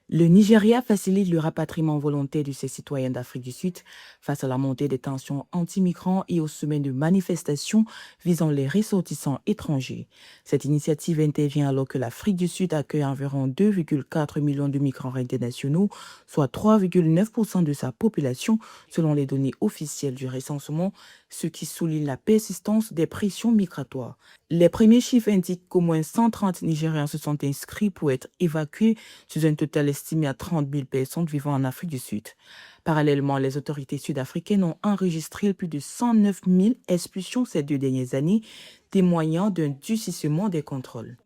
Le Nigeria facilite le rapatriement volontaire de ses citoyens d'Afrique du Sud face à la montée des tensions anti-migrants et aux semaines de manifestations visant les ressortissants étrangers. Cette initiative intervient alors que l'Afrique du Sud accueille environ 2,4 millions de migrants internationaux, soit 3,9% de sa population, selon les données officielles du recensement, ce qui souligne la persistance des pressions migratoires. Les premiers chiffres indiquent qu'au moins 130 Nigériens se sont inscrits pour être évacués sur un total estimé à 30 000 personnes vivant en Afrique du Sud. Parallèlement, les autorités sud-africaines ont enregistré plus de 109 000 expulsions ces 2 dernières années, témoignant d'un durcissement des contrôles.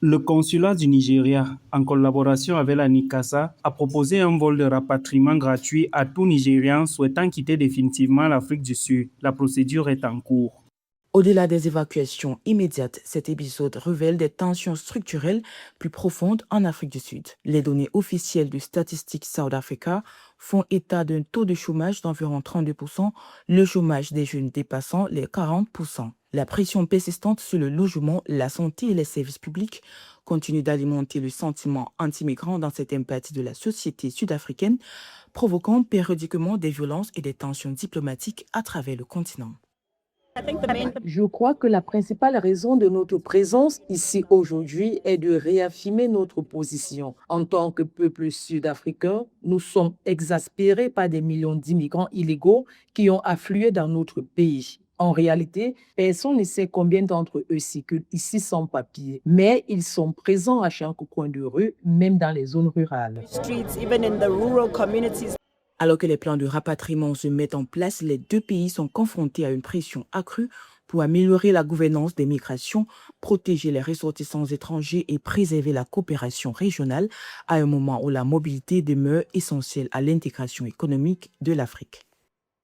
Le consulat du Nigeria, en collaboration avec la NICASA, a proposé un vol de rapatriement gratuit à tout Nigérian souhaitant quitter définitivement l'Afrique du Sud. La procédure est en cours. Au-delà des évacuations immédiates, cet épisode révèle des tensions structurelles plus profondes en Afrique du Sud. Les données officielles du Statistics South Africa font état d'un taux de chômage d'environ 32%, le chômage des jeunes dépassant les 40%. La pression persistante sur le logement, la santé et les services publics continue d'alimenter le sentiment anti-migrant dans certaines parties de la société sud-africaine, provoquant périodiquement des violences et des tensions diplomatiques à travers le continent. Je crois que la principale raison de notre présence ici aujourd'hui est de réaffirmer notre position. En tant que peuple sud-africain, nous sommes exaspérés par des millions d'immigrants illégaux qui ont afflué dans notre pays. En réalité, personne ne sait combien d'entre eux circulent ici sans papier, mais ils sont présents à chaque coin de rue, même dans les zones rurales. Alors que les plans de rapatriement se mettent en place, les deux pays sont confrontés à une pression accrue pour améliorer la gouvernance des migrations, protéger les ressortissants étrangers et préserver la coopération régionale à un moment où la mobilité demeure essentielle à l'intégration économique de l'Afrique.